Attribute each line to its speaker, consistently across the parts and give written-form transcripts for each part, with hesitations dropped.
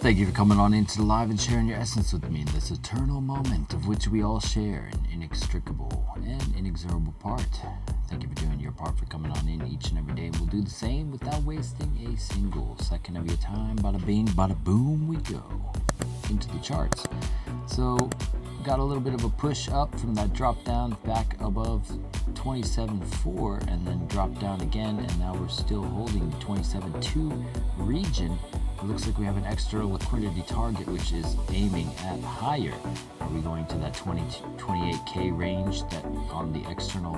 Speaker 1: Thank you for coming on into the live and sharing your essence with me in this eternal moment of which we all share an inextricable and inexorable part. Thank you for doing your part, for coming on in each and every day. We'll do the same without wasting a single second of your time. Bada bing, bada boom, we go into the charts. So got a little bit of a push up from that drop down back above 27.4 and then dropped down again, and now we're still holding the 27.2 region. It looks like we have an external liquidity target which is aiming at higher. Are we going to that 28k range that on the external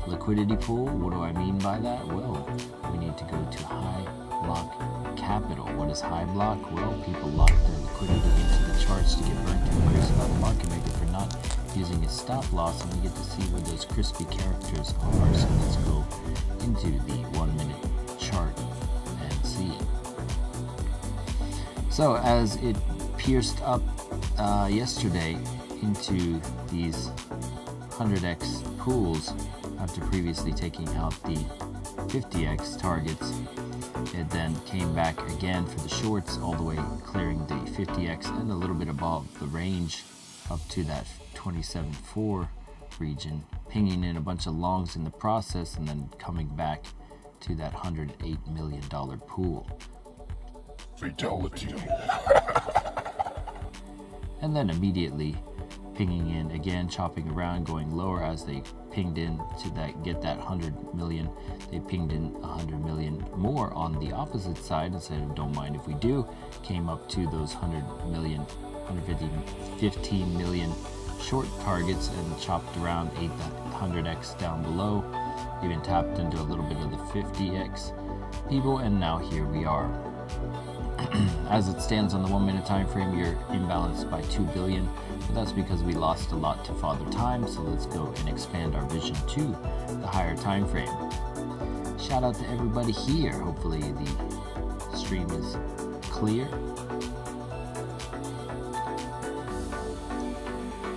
Speaker 1: liquidity pool? What do I mean by that? Well, we need to go to high block capital. What is high block? Well, people lock their liquidity into the charts to get burnt to the crisp by the market maker for not using a stop loss, and we get to see where those crispy characters are. So let's go into the 1 minute chart and see. So as it pierced up yesterday into these 100x pools after previously taking out the 50x targets, it then came back again for the shorts, all the way clearing the 50x and a little bit above the range up to that 27.4 region, pinging in a bunch of longs in the process, and then coming back to that $108 million pool.
Speaker 2: Fatality.
Speaker 1: And then immediately pinging in again, chopping around, going lower as they pinged in to that, get that 100 million. They pinged in 100 million more on the opposite side and said, don't mind if we do. Came up to those 100 million, 115 million short targets and chopped around 800x down below. Even tapped into a little bit of the 50x people, and now here we are. As it stands on the 1 minute time frame, you're imbalanced by 2 billion, but that's because we lost a lot to Father Time. So let's go and expand our vision to the higher time frame. Shout out to everybody here. Hopefully the stream is clear.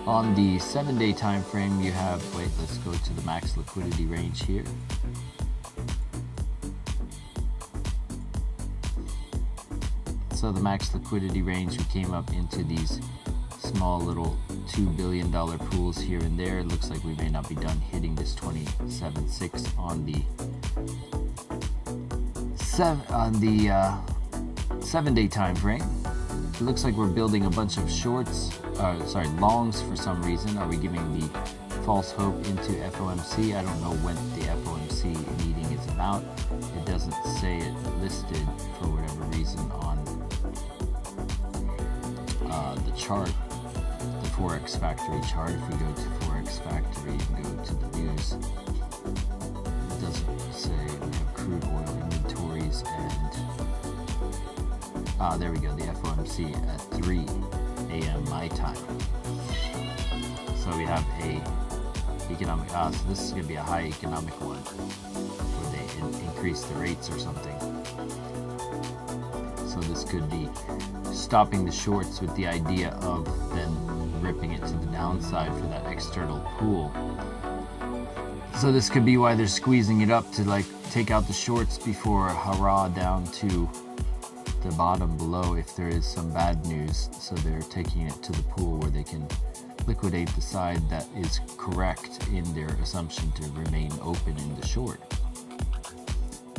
Speaker 1: On the 7-day time frame, you have, let's go to the max liquidity range here. So the max liquidity range, we came up into these small little $2 billion pools here and there. It looks like we may not be done hitting this 27.6 on the 7-day time frame. It looks like we're building a bunch of longs for some reason. Are we giving the false hope into FOMC? I don't know when the FOMC meeting is about. It doesn't say it listed for whatever reason on the chart, the Forex Factory chart. If we go to Forex Factory and go to the news, it doesn't say. We have crude oil inventories and there we go, the FOMC at 3 a.m. my time. So we have a economic, so this is going to be a high economic one where they increase the rates or something. So this could be stopping the shorts with the idea of then ripping it to the downside for that external pool. So this could be why they're squeezing it up to like take out the shorts before hurrah down to the bottom below if there is some bad news. So they're taking it to the pool where they can liquidate the side that is correct in their assumption to remain open in the short.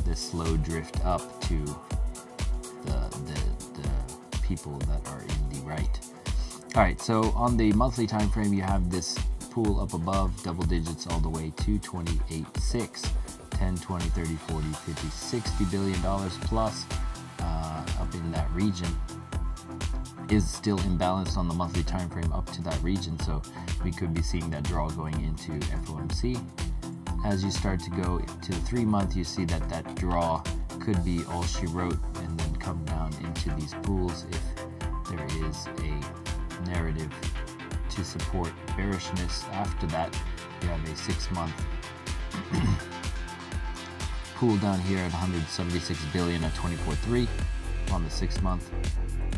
Speaker 1: This slow drift up to the people that are in the right. All right, so on the monthly time frame, you have this pool up above, double digits all the way to 28.6, 10, 20, 30, 40, 50, 60 billion dollars plus up in that region. Is still imbalanced on the monthly time frame up to that region, so we could be seeing that draw going into FOMC. As you start to go to the 3 month, you see that that draw could be all she wrote and then come down into these pools if there is a narrative to support bearishness. After that, you have a 6 month pool down here at 176 billion at 24.3 on the 6 month.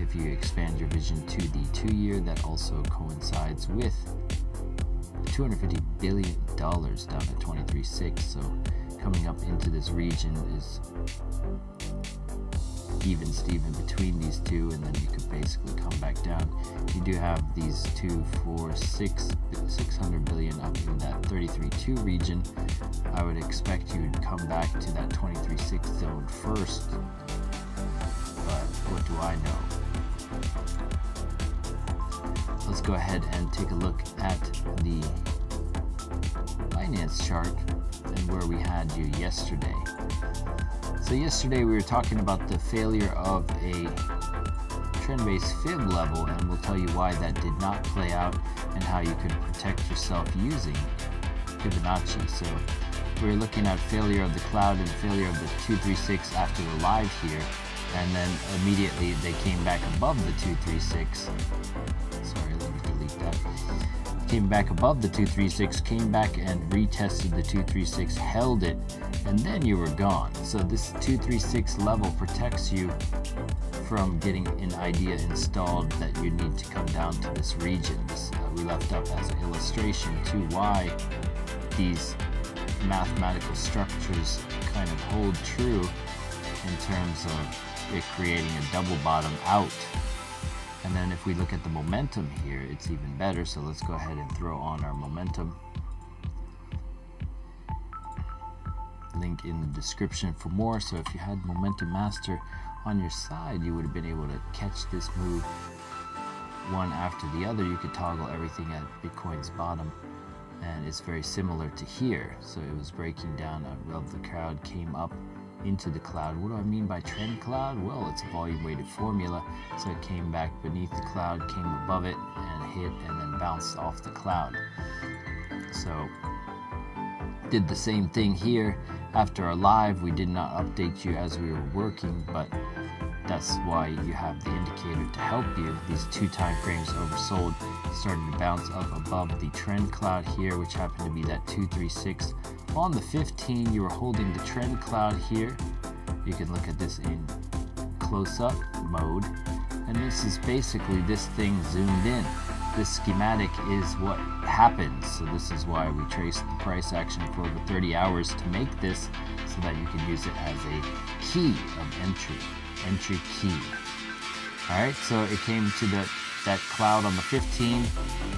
Speaker 1: If you expand your vision to the 2 year, that also coincides with $250 billion down at 23.6. So coming up into this region is even Steven between these two, and then you could basically come back down. You do have these 2, 4, 600 billion up in that 33.2 region. I would expect you to come back to that 23.6 zone first, but what do I know? Let's go ahead and take a look at the finance chart and where we had you yesterday. So yesterday we were talking about the failure of a trend-based fib level, and we'll tell you why that did not play out and how you could protect yourself using Fibonacci. So we were looking at failure of the cloud and failure of the 236 after the live here, and then immediately they came back above the 236. Sorry, let me delete that. Came back above the 236, came back and retested the 236, held it, and then you were gone. So this 236 level protects you from getting an idea installed that you need to come down to this region. We left up as an illustration to why these mathematical structures kind of hold true in terms of it creating a double bottom out. And then if we look at the momentum here, it's even better. So let's go ahead and throw on our momentum. Link in the description for more. So if you had Momentum Master on your side, you would have been able to catch this move one after the other. You could toggle everything at Bitcoin's bottom, and it's very similar to here. So it was breaking down above the crowd, came up into the cloud. What do I mean by trend cloud? Well, it's a volume weighted formula. So it came back beneath the cloud, came above it and hit, and then bounced off the cloud. So did the same thing here. After our live, we did not update you as we were working, but that's why you have the indicator to help you. These 2 time frames oversold, started to bounce up above the trend cloud here, which happened to be that 236. On the 15, you were holding the trend cloud here. You can look at this in close-up mode, and this is basically this thing zoomed in. This schematic is what happens. So this is why we traced the price action for over 30 hours to make this, so that you can use it as a key of entry key. All right, so it came to that cloud on the 15.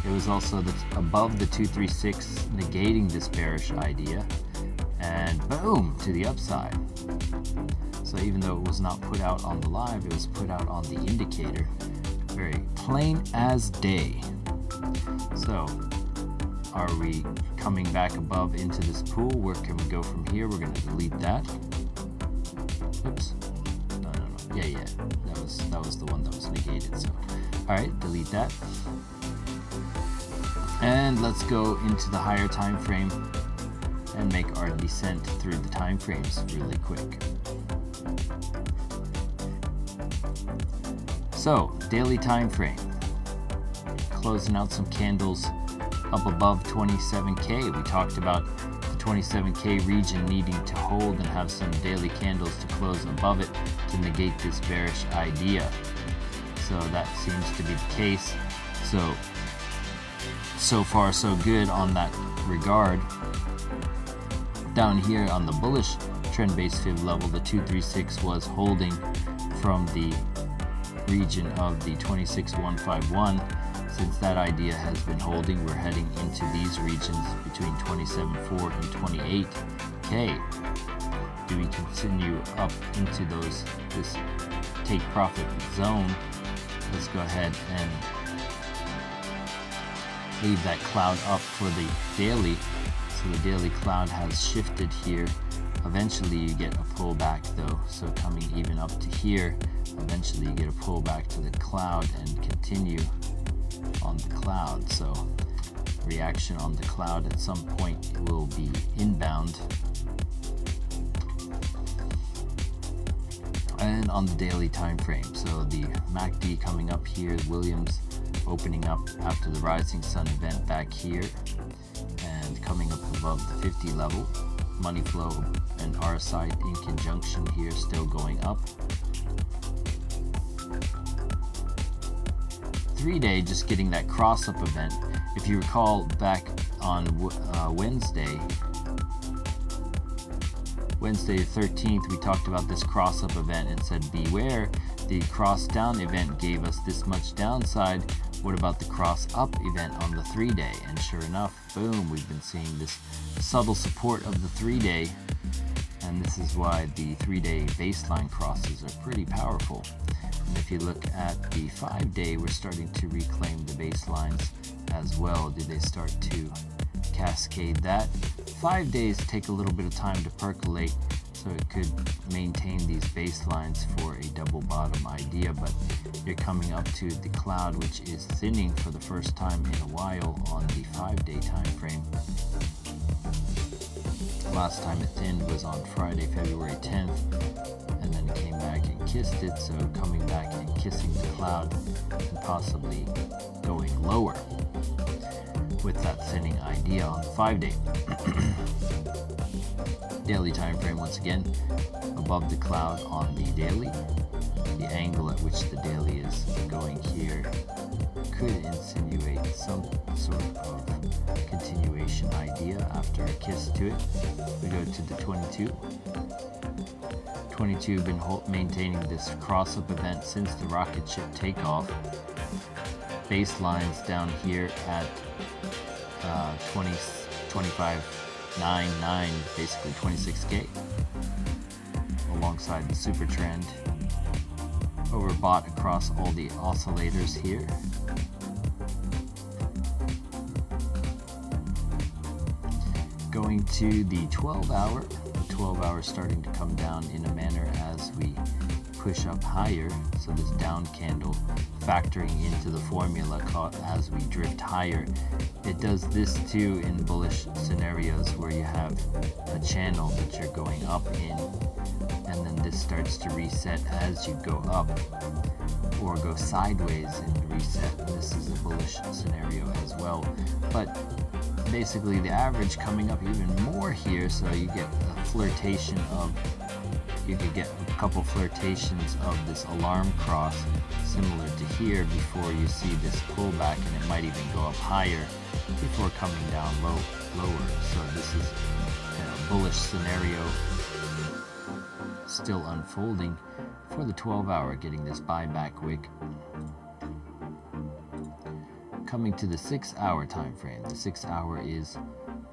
Speaker 1: It was also above the 236, negating this bearish idea, and boom, to the upside. So even though it was not put out on the live, it was put out on the indicator. Very plain as day. So are we coming back above into this pool? Where can we go from here? We're going to delete that. Oops. No. Yeah. That was the one that was negated. So all right, delete that. And let's go into the higher time frame and make our descent through the time frames really quick. So, daily time frame, closing out some candles up above 27K. We talked about the 27K region needing to hold and have some daily candles to close above it to negate this bearish idea. So that seems to be the case. So far so good on that regard. Down here on the bullish trend-based fib level, the 236 was holding from the region of the 26,151. Since that idea has been holding, we're heading into these regions between 27.4 and 28K. Do we continue up into this take profit zone? Let's go ahead and leave that cloud up for the daily. So the daily cloud has shifted here. Eventually you get a pullback though. So coming even up to here, eventually you get a pullback to the cloud and continue on the cloud. So reaction on the cloud at some point will be inbound. And on the daily time frame, so the MACD coming up here, Williams opening up after the Rising Sun event back here and coming up above the 50 level. Money flow and RSI in conjunction here, still going up. 3-day just getting that cross up event. If you recall back on Wednesday, Wednesday the 13th, we talked about this cross-up event and said beware. The cross-down event gave us this much downside. What about the cross-up event on the 3-day? And sure enough, boom, we've been seeing this subtle support of the 3-day. And this is why the 3-day baseline crosses are pretty powerful. And if you look at the 5-day, we're starting to reclaim the baselines as well. Do they start to cascade that? 5 days take a little bit of time to percolate, so it could maintain these baselines for a double bottom idea, but you're coming up to the cloud, which is thinning for the first time in a while on the 5-day time frame. Last time it thinned was on Friday, February 10th, and then it came back and kissed it, so coming back and kissing the cloud and possibly going lower with that thinning idea on the 5-day. Daily time frame, once again, above the cloud on the daily. The angle at which the daily is going here could insinuate some sort of continuation idea after a kiss to it. We go to the 22. 22 been maintaining this cross-up event since the rocket ship takeoff. Baselines down here at 25.99, basically 26K, alongside the super trend. Overbought across all the oscillators here. Going to the 12-hour. The 12-hour starting to come down in a manner as we push up higher. So this down candle factoring into the formula as we drift higher. It does this too in bullish scenarios where you have a channel that you're going up in, and then this starts to reset as you go up or go sideways and reset. And this is a bullish scenario as well, but basically the average coming up even more here, so you get a flirtation of, you could get a couple flirtations of this alarm cross similar to here before you see this pullback, and it might even go up higher before coming down lower. So this is a bullish scenario still unfolding for the 12-hour, getting this buyback wick. Coming to the 6-hour time frame. The 6-hour is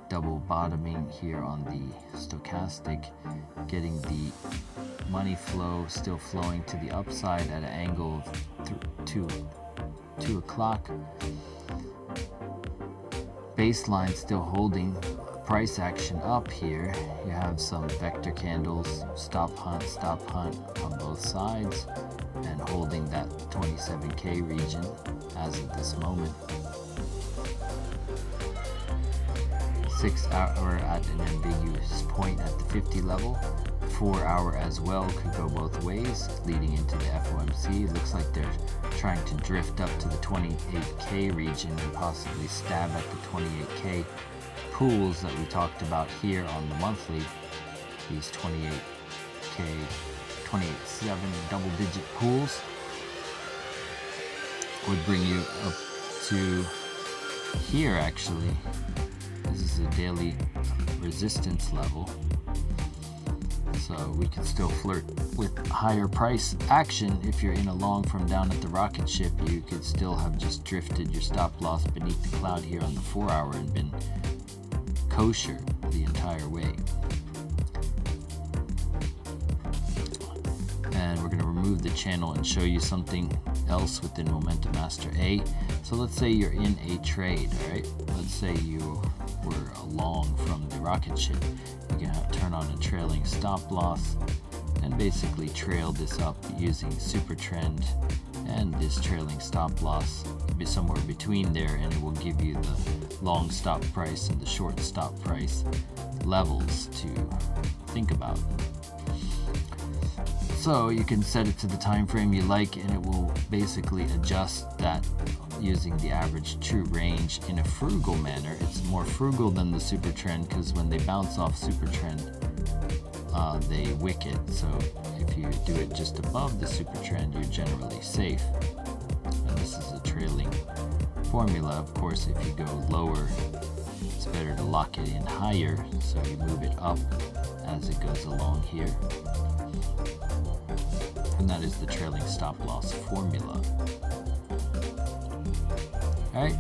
Speaker 1: double bottoming here on the stochastic, getting the money flow still flowing to the upside at an angle of 2 o'clock. Baseline still holding, price action up here. You have some vector candles, stop hunt on both sides, and holding that 27K region as of this moment. 6-hour at an ambiguous point at the 50 level. 4-hour as well could go both ways, leading into the FOMC. It looks like they're trying to drift up to the 28K region and possibly stab at the 28K pools that we talked about here on the monthly. These 28K, 28.7 double-digit pools would bring you up to here actually. This is a daily resistance level. So we can still flirt with higher price action. If you're in a long from down at the rocket ship, you could still have just drifted your stop loss beneath the cloud here on the 4-hour and been kosher the entire way. And we're going to remove the channel and show you something else within Momentum Master A. So let's say you're in a trade, all right? Let's say you were long from the rocket ship. You can turn on a trailing stop loss and basically trail this up using super trend and this trailing stop loss be somewhere between there, and it will give you the long stop price and the short stop price levels to think about. So you can set it to the time frame you like, and it will basically adjust that using the average true range in a frugal manner. It's more frugal than the super trend because when they bounce off super trend, they wick it. So if you do it just above the super trend, you're generally safe. And this is a trailing formula. Of course, if you go lower, it's better to lock it in higher. So you move it up as it goes along here. And that is the trailing stop loss formula. Alright,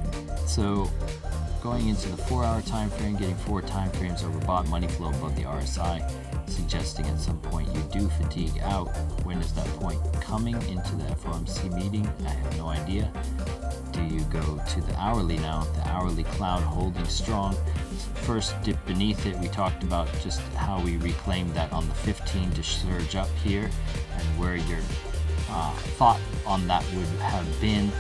Speaker 1: so going into the 4-hour time frame, getting 4 time frames overbought, money flow above the RSI, suggesting at some point you do fatigue out. When is that point coming into the FOMC meeting? I have no idea. Do you go to the hourly now? The hourly cloud holding strong. First dip beneath it, we talked about just how we reclaimed that on the 15 to surge up here, and where your thought on that would have been.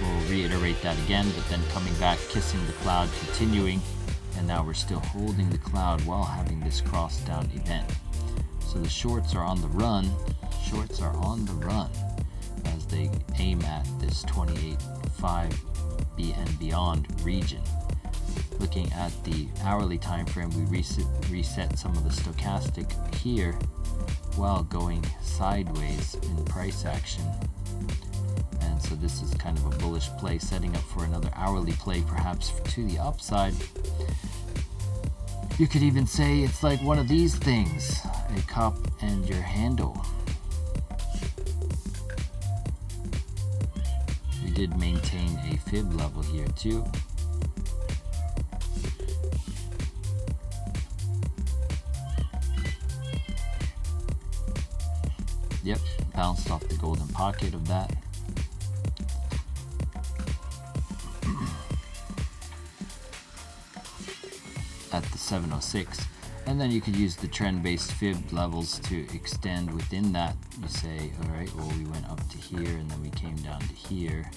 Speaker 1: We'll reiterate that again, but then coming back, kissing the cloud, continuing, and now we're still holding the cloud while having this cross down event. So the shorts are on the run. Shorts are on the run as they aim at this 28.5 and beyond region. Looking at the hourly time frame, we reset some of the stochastic here while going sideways in price action. And so this is kind of a bullish play, setting up for another hourly play, perhaps to the upside. You could even say it's like one of these things, a cup and your handle. We did maintain a fib level here too. Yep, bounced off the golden pocket of that. At the 706, and then you could use the trend-based fib levels to extend within that. You say, all right, well, we went up to here and then we came down to here,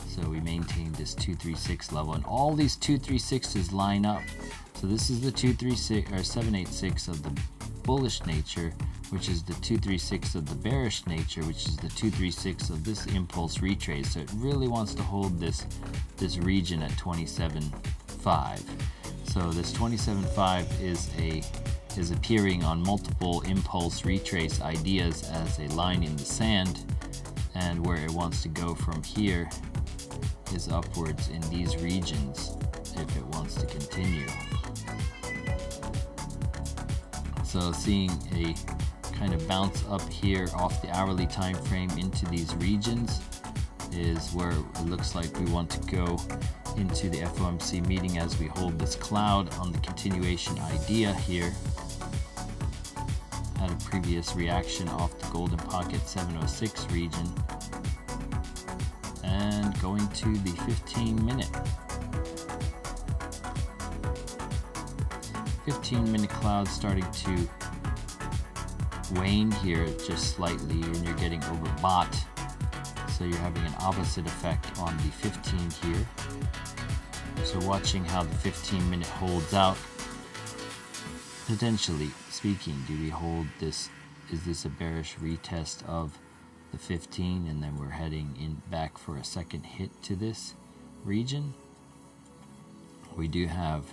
Speaker 1: so we maintained this 236 level, and all these 236s line up. So this is the 236 or 786 of the bullish nature, which is the 236 of the bearish nature, which is the 236 of this impulse retrace. So it really wants to hold this region at 27.5. So this 27.5 is appearing on multiple impulse retrace ideas as a line in the sand, and where it wants to go from here is upwards in these regions if it wants to continue. So seeing a kind of bounce up here off the hourly time frame into these regions is where it looks like we want to go into the FOMC meeting as we hold this cloud on the continuation idea here. Had a previous reaction off the golden pocket 706 region, and going to the 15-minute. 15-minute cloud starting to wane here just slightly, and you're getting overbought. So you're having an opposite effect on the 15 here. So watching how the 15-minute holds out. Potentially speaking, do we hold this? Is this a bearish retest of the 15, and then we're heading in back for a second hit to this region? We do have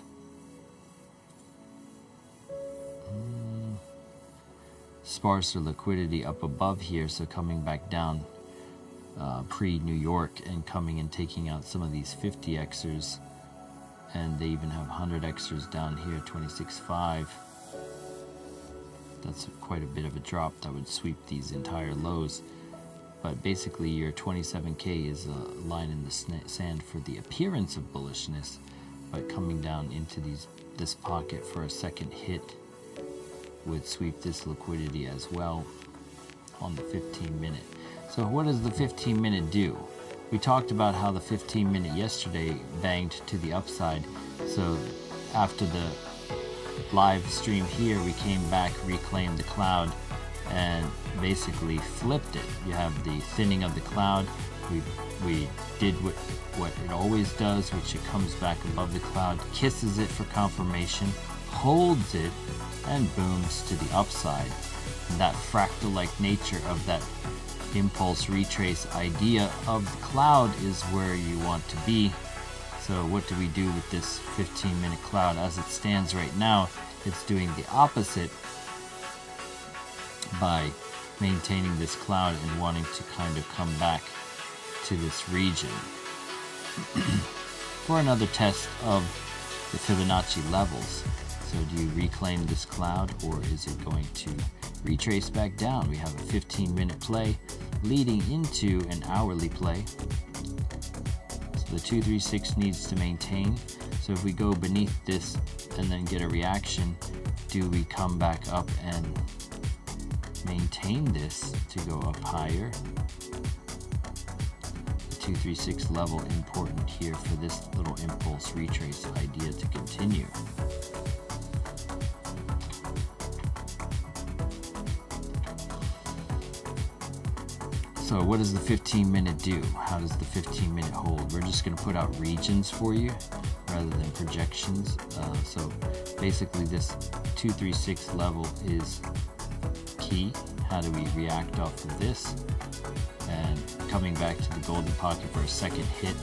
Speaker 1: sparser liquidity up above here, so coming back down pre-New York and coming and taking out some of these 50xers, and they even have 100xers down here, 26.5. That's quite a bit of a drop that would sweep these entire lows. But basically your 27k is a line in the sand for the appearance of bullishness, but coming down into this pocket for a second hit would sweep this liquidity as well on the 15-minute. So what does the 15-minute do? We talked about how the 15-minute yesterday banged to the upside. So after the live stream here, we came back, reclaimed the cloud, and basically flipped it. You have the thinning of the cloud. We did what it always does, which it comes back above the cloud, kisses it for confirmation, holds it, and booms to the upside. And that fractal-like nature of that impulse retrace idea of the cloud is where you want to be. So what do we do with this 15-minute cloud? As it stands right now, it's doing the opposite by maintaining this cloud and wanting to kind of come back to this region for another test of the Fibonacci levels. So do you reclaim this cloud, or is it going to retrace back down? We have a 15-minute play leading into an hourly play. So the 236 needs to maintain. So if we go beneath this and then get a reaction, do we come back up and maintain this to go up higher? The 236 level important here for this little impulse retrace idea to continue. So what does the 15-minute do? How does the 15-minute hold? We're just going to put out regions for you rather than projections. So basically this 236 level is key. How do we react off of this? And coming back to the golden pocket for a second hit,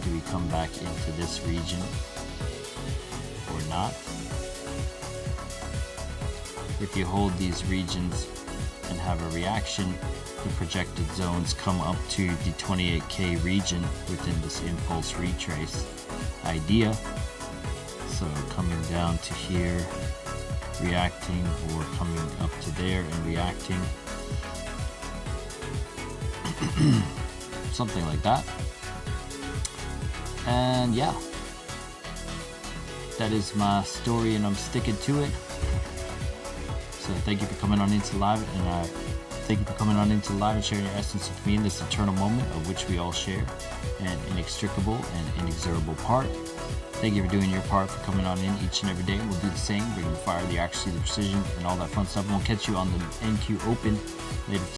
Speaker 1: do we come back into this region or not? If you hold these regions and have a reaction, the projected zones come up to the 28K region within this impulse retrace idea. So coming down to here, reacting, or coming up to there and reacting. Something like that. And yeah, that is my story, and I'm sticking to it. So thank you for coming on into live, and thank you for coming on into live and sharing your essence with me in this eternal moment of which we all share, an inextricable and inexorable part. Thank you for doing your part, for coming on in each and every day. We'll do the same, bringing the fire, the accuracy, the precision, and all that fun stuff. And we'll catch you on the NQ Open later.